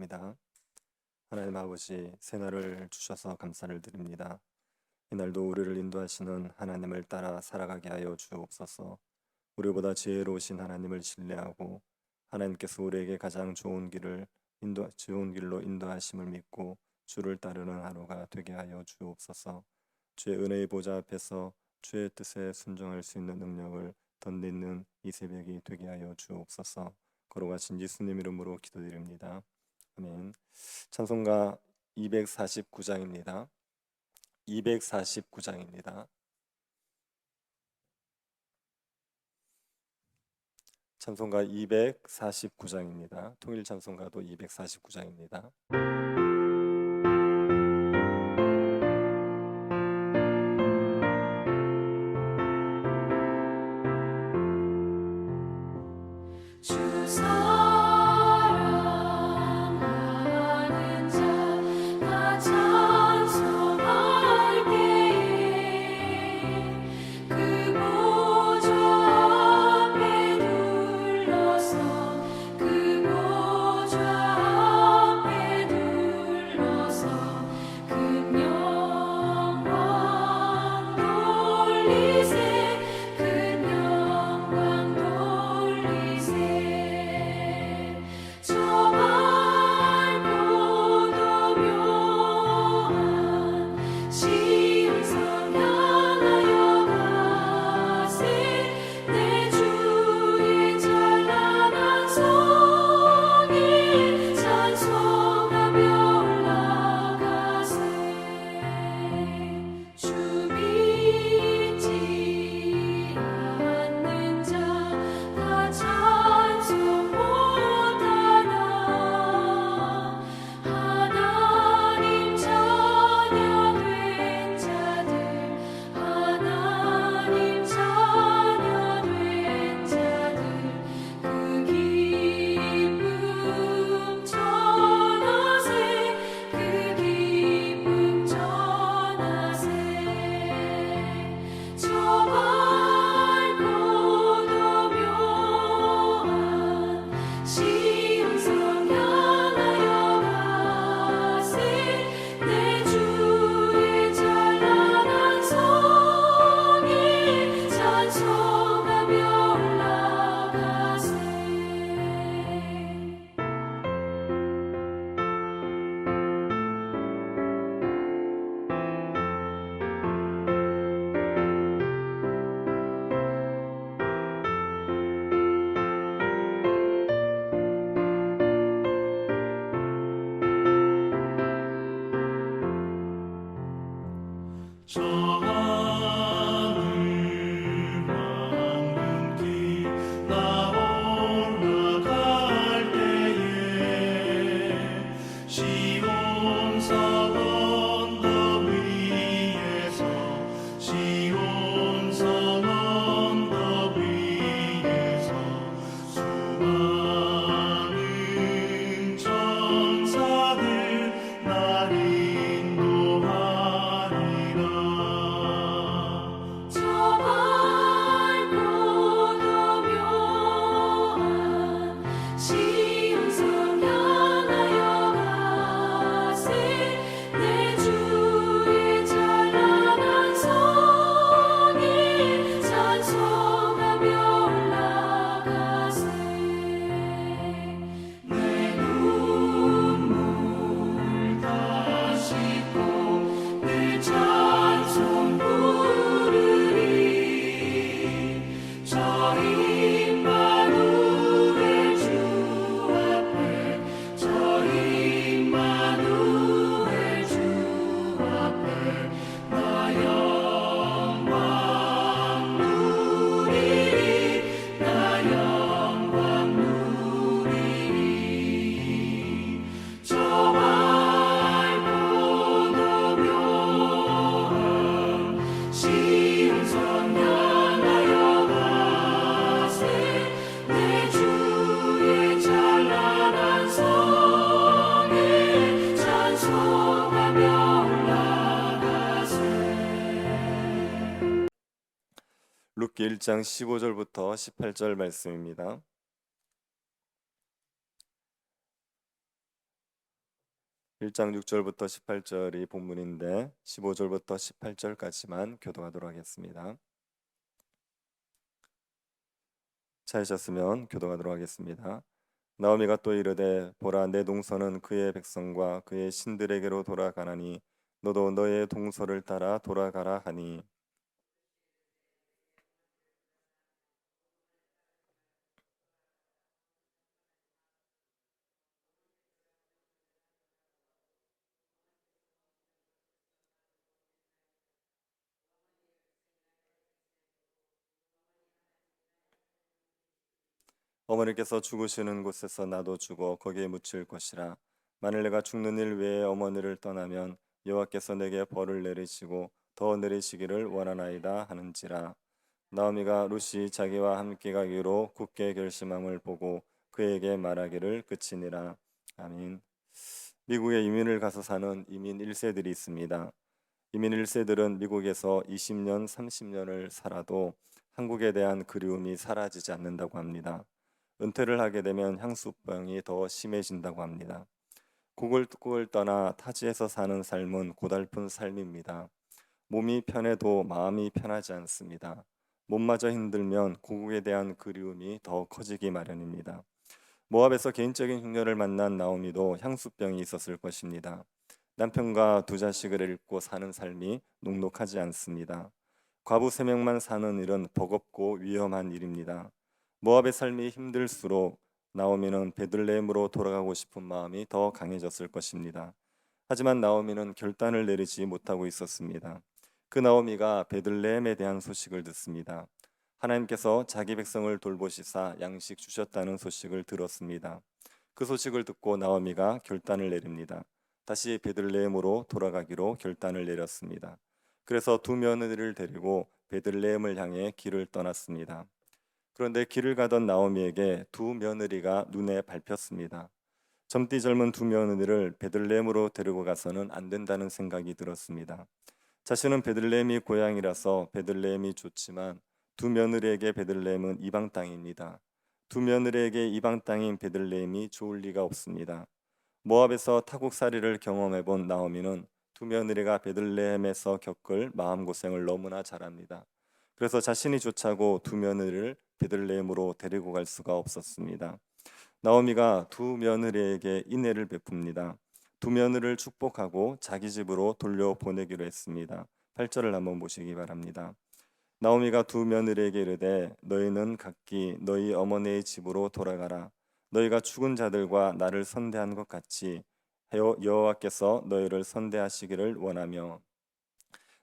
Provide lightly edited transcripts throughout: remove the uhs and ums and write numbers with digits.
기도하겠습니다. 하나님 아버지, 새날을 주셔서 감사를 드립니다. 이날도 우리를 인도하시는 하나님을 따라 살아가게 하여 주옵소서. 우리보다 지혜로우신 하나님을 신뢰하고 하나님께서 우리에게 가장 좋은 길로 인도하심을 믿고 주를 따르는 하루가 되게 하여 주옵소서. 주의 은혜의 보좌 앞에서 주의 뜻에 순종할 수 있는 능력을 덧내는 이 새벽이 되게 하여 주옵소서. 거룩하신 예수님 이름으로 기도드립니다. 아멘. 찬송가 249장입니다. 249장입니다. 찬송가 249장입니다. 통일 찬송가도 249장입니다. 룻기 1장 15절부터 18절 말씀입니다. 1장 6절부터 18절이 본문인데 15절부터 18절까지만 교독하도록 하겠습니다. 찾으셨으면 교독하도록 하겠습니다. 나오미가 또 이르되 보라 내 동서는 그의 백성과 그의 신들에게로 돌아가나니 너도 너의 동서를 따라 돌아가라 하니 어머니께서 죽으시는 곳에서 나도 죽어 거기에 묻힐 것이라. 만일 내가 죽는 일 외에 어머니를 떠나면 여호와께서 내게 벌을 내리시고 더 내리시기를 원하나이다 하는지라. 나오미가 룻이 자기와 함께 가기로 굳게 결심함을 보고 그에게 말하기를 그치니라. 아멘. 미국에 이민을 가서 사는 이민 1세들이 있습니다. 이민 1세들은 미국에서 20년, 30년을 살아도 한국에 대한 그리움이 사라지지 않는다고 합니다. 은퇴를 하게 되면 향수병이 더 심해진다고 합니다. 국을 떠나 타지에서 사는 삶은 고달픈 삶입니다. 몸이 편해도 마음이 편하지 않습니다. 몸마저 힘들면 고국에 대한 그리움이 더 커지기 마련입니다. 모압에서 개인적인 흉년을 만난 나오미도 향수병이 있었을 것입니다. 남편과 두 자식을 잃고 사는 삶이 녹록하지 않습니다. 과부 3명만 사는 일은 버겁고 위험한 일입니다. 모압의 삶이 힘들수록 나오미는 베들레헴으로 돌아가고 싶은 마음이 더 강해졌을 것입니다. 하지만 나오미는 결단을 내리지 못하고 있었습니다. 그 나오미가 베들레헴에 대한 소식을 듣습니다. 하나님께서 자기 백성을 돌보시사 양식 주셨다는 소식을 들었습니다. 그 소식을 듣고 나오미가 결단을 내립니다. 다시 베들레헴으로 돌아가기로 결단을 내렸습니다. 그래서 두 며느리를 데리고 베들레헴을 향해 길을 떠났습니다. 그런데 길을 가던 나오미에게 두 며느리가 눈에 밟혔습니다. 젊디 젊은 두 며느리를 베들레헴으로 데리고 가서는 안 된다는 생각이 들었습니다. 자신은 베들레헴이 고향이라서 베들레헴이 좋지만 두 며느리에게 베들레헴은 이방 땅입니다. 두 며느리에게 이방 땅인 베들레헴이 좋을 리가 없습니다. 모압에서 타국살이를 경험해 본 나오미는 두 며느리가 베들레헴에서 겪을 마음고생을 너무나 잘 압니다. 그래서 자신이 좋자고 두 며느리를 베들레헴으로 데리고 갈 수가 없었습니다. 나오미가 두 며느리에게 인애를 베풉니다. 두 며느리를 축복하고 자기 집으로 돌려보내기로 했습니다. 8절을 한번 보시기 바랍니다. 나오미가 두 며느리에게 이르되 너희는 각기 너희 어머니의 집으로 돌아가라. 너희가 죽은 자들과 나를 선대한 것 같이 여호와께서 너희를 선대하시기를 원하며.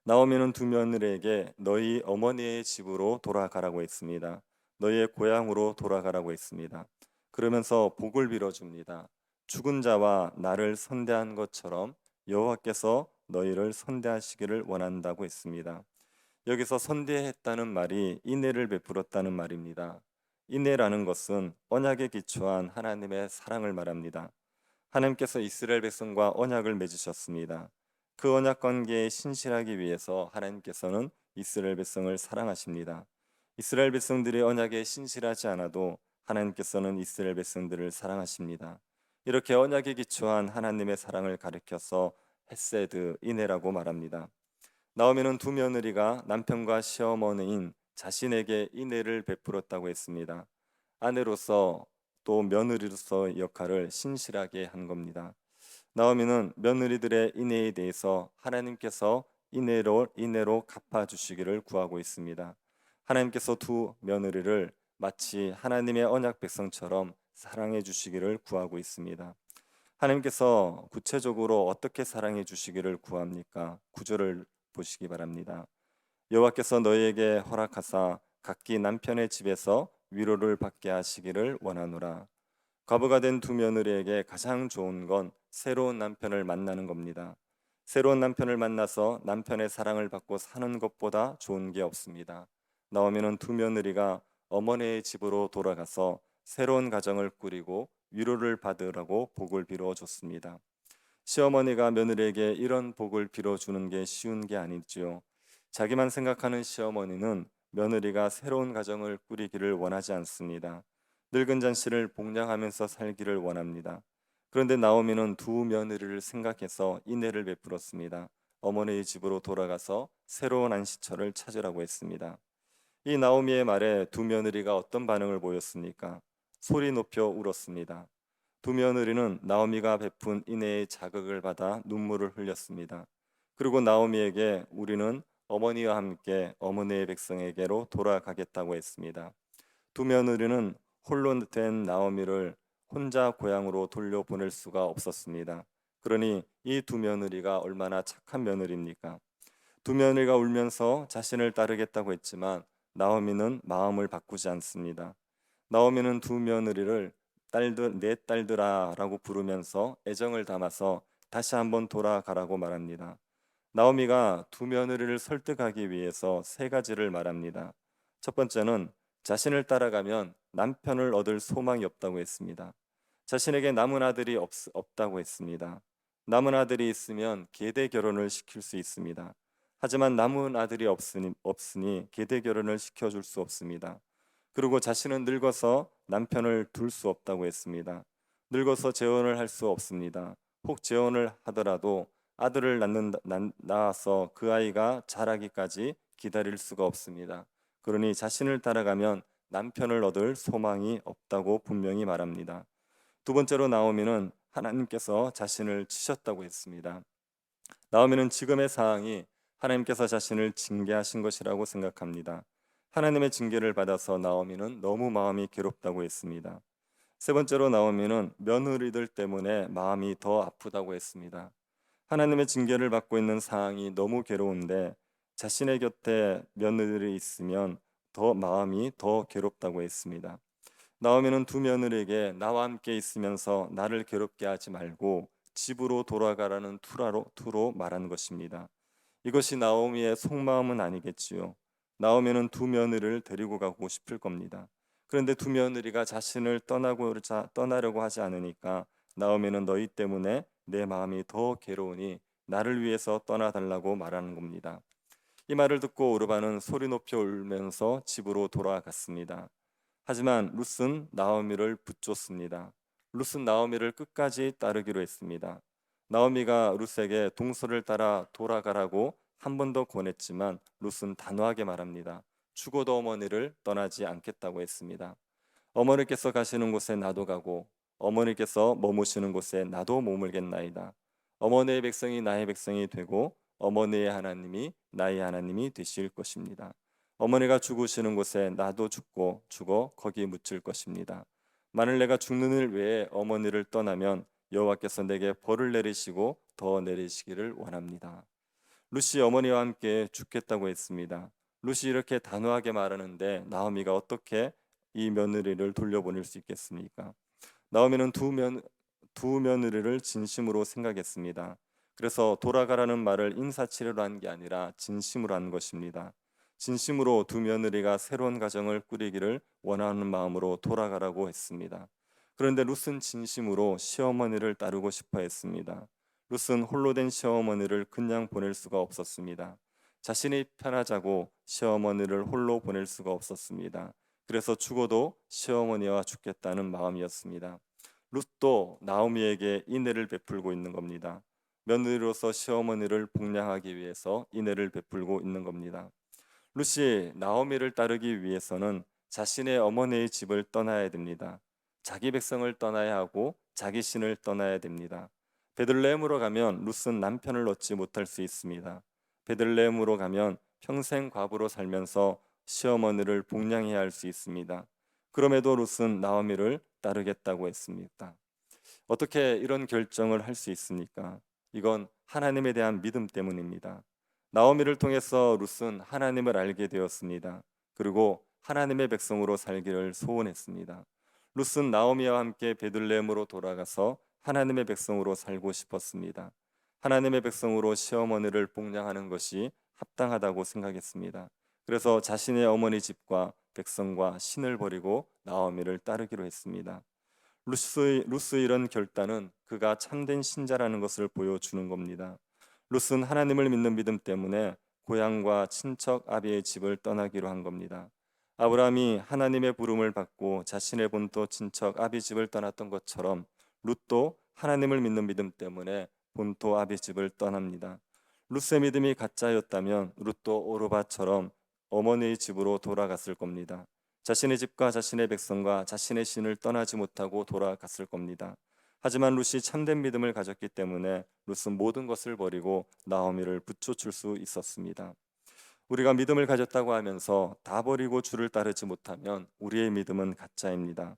나오미는 두 며느리에게 너희 어머니의 집으로 돌아가라고 했습니다. 너희의 고향으로 돌아가라고 했습니다. 그러면서 복을 빌어줍니다. 죽은 자와 나를 선대한 것처럼 여호와께서 너희를 선대하시기를 원한다고 했습니다. 여기서 선대했다는 말이 인애를 베풀었다는 말입니다. 인애라는 것은 언약에 기초한 하나님의 사랑을 말합니다. 하나님께서 이스라엘 백성과 언약을 맺으셨습니다. 그 언약 관계에 신실하기 위해서 하나님께서는 이스라엘 백성을 사랑하십니다. 이스라엘 백성들이 언약에 신실하지 않아도 하나님께서는 이스라엘 백성들을 사랑하십니다. 이렇게 언약에 기초한 하나님의 사랑을 가리켜서 헤세드, 인애라고 말합니다. 나오미는 두 며느리가 남편과 시어머니인 자신에게 인애를 베풀었다고 했습니다. 아내로서 또 며느리로서 역할을 신실하게 한 겁니다. 나오미는 며느리들의 인애에 대해서 하나님께서 인애로 갚아 주시기를 구하고 있습니다. 하나님께서 두 며느리를 마치 하나님의 언약 백성처럼 사랑해 주시기를 구하고 있습니다. 하나님께서 구체적으로 어떻게 사랑해 주시기를 구합니까? 9절을 보시기 바랍니다. 여호와께서 너희에게 허락하사 각기 남편의 집에서 위로를 받게 하시기를 원하노라. 과부가 된 두 며느리에게 가장 좋은 건 새로운 남편을 만나는 겁니다. 새로운 남편을 만나서 남편의 사랑을 받고 사는 것보다 좋은 게 없습니다. 나오미는 두 며느리가 어머니의 집으로 돌아가서 새로운 가정을 꾸리고 위로를 받으라고 복을 빌어 줬습니다. 시어머니가 며느리에게 이런 복을 빌어주는 게 쉬운 게 아니지요. 자기만 생각하는 시어머니는 며느리가 새로운 가정을 꾸리기를 원하지 않습니다. 늙은 잔씨를 복양하면서 살기를 원합니다. 그런데 나오미는 두 며느리를 생각해서 인애를 베풀었습니다. 어머니의 집으로 돌아가서 새로운 안식처를 찾으라고 했습니다. 이 나오미의 말에 두 며느리가 어떤 반응을 보였습니까? 소리 높여 울었습니다. 두 며느리는 나오미가 베푼 인애의 자극을 받아 눈물을 흘렸습니다. 그리고 나오미에게 우리는 어머니와 함께 어머니의 백성에게로 돌아가겠다고 했습니다. 두 며느리는 홀로 된 나오미를 혼자 고향으로 돌려보낼 수가 없었습니다. 그러니 이 두 며느리가 얼마나 착한 며느리입니까? 두 며느리가 울면서 자신을 따르겠다고 했지만 나오미는 마음을 바꾸지 않습니다. 나오미는 두 며느리를 딸들 내 딸들아라고 부르면서 애정을 담아서 다시 한번 돌아가라고 말합니다. 나오미가 두 며느리를 설득하기 위해서 세 가지를 말합니다. 첫 번째는 자신을 따라가면 남편을 얻을 소망이 없다고 했습니다. 자신에게 남은 아들이 없다고 했습니다. 남은 아들이 있으면 계대 결혼을 시킬 수 있습니다. 하지만 남은 아들이 없으니 계대 결혼을 시켜줄 수 없습니다. 그리고 자신은 늙어서 남편을 둘 수 없다고 했습니다. 늙어서 재혼을 할 수 없습니다. 혹 재혼을 하더라도 아들을 낳아서 그 아이가 자라기까지 기다릴 수가 없습니다. 그러니 자신을 따라가면 남편을 얻을 소망이 없다고 분명히 말합니다. 두 번째로 나오미는 하나님께서 자신을 치셨다고 했습니다. 나오미는 지금의 상황이 하나님께서 자신을 징계하신 것이라고 생각합니다. 하나님의 징계를 받아서 나오미는 너무 마음이 괴롭다고 했습니다. 세 번째로 나오미는 며느리들 때문에 마음이 더 아프다고 했습니다. 하나님의 징계를 받고 있는 상황이 너무 괴로운데 자신의 곁에 며느리들이 있으면 더 마음이 더 괴롭다고 했습니다. 나오미는 두 며느리에게 나와 함께 있으면서 나를 괴롭게 하지 말고 집으로 돌아가라는 투로 말한 것입니다. 이것이 나오미의 속마음은 아니겠지요. 나오미는 두 며느리를 데리고 가고 싶을 겁니다. 그런데 두 며느리가 자신을 떠나려고 하지 않으니까 나오미는 너희 때문에 내 마음이 더 괴로우니 나를 위해서 떠나달라고 말하는 겁니다. 이 말을 듣고 오르바는 소리 높여 울면서 집으로 돌아갔습니다. 하지만 룻은 나오미를 붙줬습니다. 룻은 나오미를 끝까지 따르기로 했습니다. 나오미가 룻에게 동서를 따라 돌아가라고 한 번 더 권했지만 룻은 단호하게 말합니다. 죽어도 어머니를 떠나지 않겠다고 했습니다. 어머니께서 가시는 곳에 나도 가고 어머니께서 머무시는 곳에 나도 머물겠나이다. 어머니의 백성이 나의 백성이 되고 어머니의 하나님이 나의 하나님이 되실 것입니다. 어머니가 죽으시는 곳에 나도 죽어 거기 묻힐 것입니다. 만일 내가 죽는 일 외에 어머니를 떠나면 여호와께서 내게 벌을 내리시고 더 내리시기를 원합니다. 루시 어머니와 함께 죽겠다고 했습니다. 루시 이렇게 단호하게 말하는데 나오미가 어떻게 이 며느리를 돌려보낼 수 있겠습니까? 나오미는 두 며느리를 진심으로 생각했습니다. 그래서 돌아가라는 말을 인사치레로 한 게 아니라 진심으로 한 것입니다. 진심으로 두 며느리가 새로운 가정을 꾸리기를 원하는 마음으로 돌아가라고 했습니다. 그런데 룻은 진심으로 시어머니를 따르고 싶어 했습니다. 룻은 홀로 된 시어머니를 그냥 보낼 수가 없었습니다. 자신이 편하자고 시어머니를 홀로 보낼 수가 없었습니다. 그래서 죽어도 시어머니와 죽겠다는 마음이었습니다. 룻도 나오미에게 인애를 베풀고 있는 겁니다. 며느리로서 시어머니를 복양하기 위해서 인애를 베풀고 있는 겁니다. 룻이 나오미를 따르기 위해서는 자신의 어머니의 집을 떠나야 됩니다. 자기 백성을 떠나야 하고 자기 신을 떠나야 됩니다. 베들레헴으로 가면 룻은 남편을 얻지 못할 수 있습니다. 베들레헴으로 가면 평생 과부로 살면서 시어머니를 복양해야 할 수 있습니다. 그럼에도 룻은 나오미를 따르겠다고 했습니다. 어떻게 이런 결정을 할 수 있습니까? 이건 하나님에 대한 믿음 때문입니다. 나오미를 통해서 룻은 하나님을 알게 되었습니다. 그리고 하나님의 백성으로 살기를 소원했습니다. 룻은 나오미와 함께 베들레헴으로 돌아가서 하나님의 백성으로 살고 싶었습니다. 하나님의 백성으로 시어머니를 복양하는 것이 합당하다고 생각했습니다. 그래서 자신의 어머니 집과 백성과 신을 버리고 나오미를 따르기로 했습니다. 루스의 이런 결단은 그가 참된 신자라는 것을 보여주는 겁니다. 룻은 하나님을 믿는 믿음 때문에 고향과 친척 아비의 집을 떠나기로 한 겁니다. 아브라함이 하나님의 부름을 받고 자신의 본토 친척 아비 집을 떠났던 것처럼 룻도 하나님을 믿는 믿음 때문에 본토 아비집을 떠납니다. 룻의 믿음이 가짜였다면 룻도 오르바처럼 어머니의 집으로 돌아갔을 겁니다. 자신의 집과 자신의 백성과 자신의 신을 떠나지 못하고 돌아갔을 겁니다. 하지만 룻이 참된 믿음을 가졌기 때문에 룻은 모든 것을 버리고 나오미를 붙여줄 수 있었습니다. 우리가 믿음을 가졌다고 하면서 다 버리고 주를 따르지 못하면 우리의 믿음은 가짜입니다.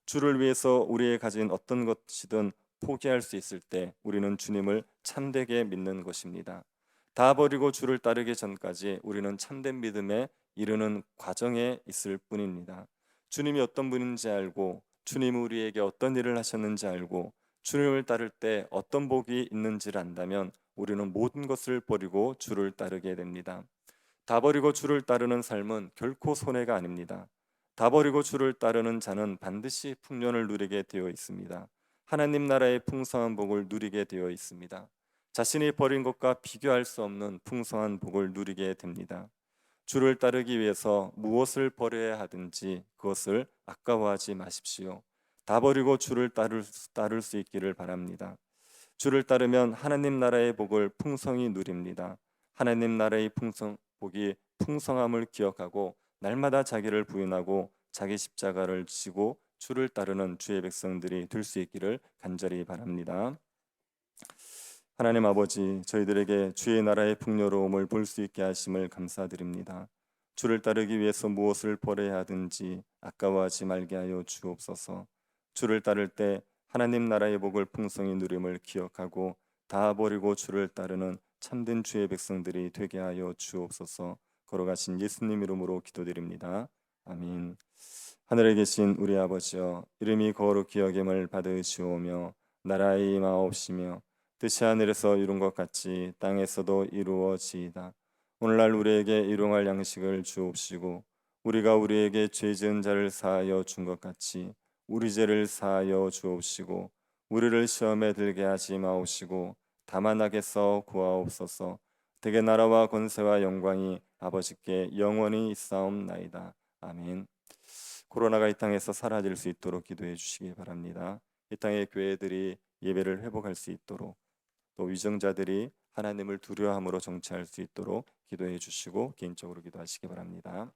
주를 위해서 우리의 가진 어떤 것이든 포기할 수 있을 때 우리는 주님을 참되게 믿는 것입니다. 다 버리고 주를 따르기 전까지 우리는 참된 믿음에 이르는 과정에 있을 뿐입니다. 주님이 어떤 분인지 알고 주님이 우리에게 어떤 일을 하셨는지 알고 주님을 따를 때 어떤 복이 있는지를 안다면 우리는 모든 것을 버리고 주를 따르게 됩니다. 다 버리고 주를 따르는 삶은 결코 손해가 아닙니다. 다 버리고 주를 따르는 자는 반드시 풍년을 누리게 되어 있습니다. 하나님 나라의 풍성한 복을 누리게 되어 있습니다. 자신이 버린 것과 비교할 수 없는 풍성한 복을 누리게 됩니다. 주를 따르기 위해서 무엇을 버려야 하든지 그것을 아까워하지 마십시오. 다 버리고 주를 따를 수 있기를 바랍니다. 주를 따르면 하나님 나라의 복을 풍성히 누립니다. 하나님 나라의 복이 풍성함을 기억하고 날마다 자기를 부인하고 자기 십자가를 지고 주를 따르는 주의 백성들이 될 수 있기를 간절히 바랍니다. 하나님 아버지, 저희들에게 주의 나라의 풍요로움을 볼 수 있게 하심을 감사드립니다. 주를 따르기 위해서 무엇을 버려야 하든지 아까워하지 말게 하여 주옵소서. 주를 따를 때 하나님 나라의 복을 풍성히 누림을 기억하고 다 버리고 주를 따르는 참된 주의 백성들이 되게 하여 주옵소서. 걸어가신 예수님 이름으로 기도드립니다. 아멘. 하늘에 계신 우리 아버지여, 이름이 거룩히 여김을 받으시오며 나라의 임하옵시며 뜻이 하늘에서 이룬 것 같이 땅에서도 이루어지이다. 오늘날 우리에게 일용할 양식을 주옵시고 우리가 우리에게 죄 지은 자를 사하여 준 것 같이 우리 죄를 사하여 주옵시고 우리를 시험에 들게 하지 마옵시고 다만 악에서 구하옵소서. 대개 나라와 권세와 영광이 아버지께 영원히 있사옵나이다. 아멘. 코로나가 이 땅에서 사라질 수 있도록 기도해 주시기 바랍니다. 이 땅의 교회들이 예배를 회복할 수 있도록 또 위정자들이 하나님을 두려워함으로 정치할 수 있도록 기도해 주시고 개인적으로 기도하시기 바랍니다.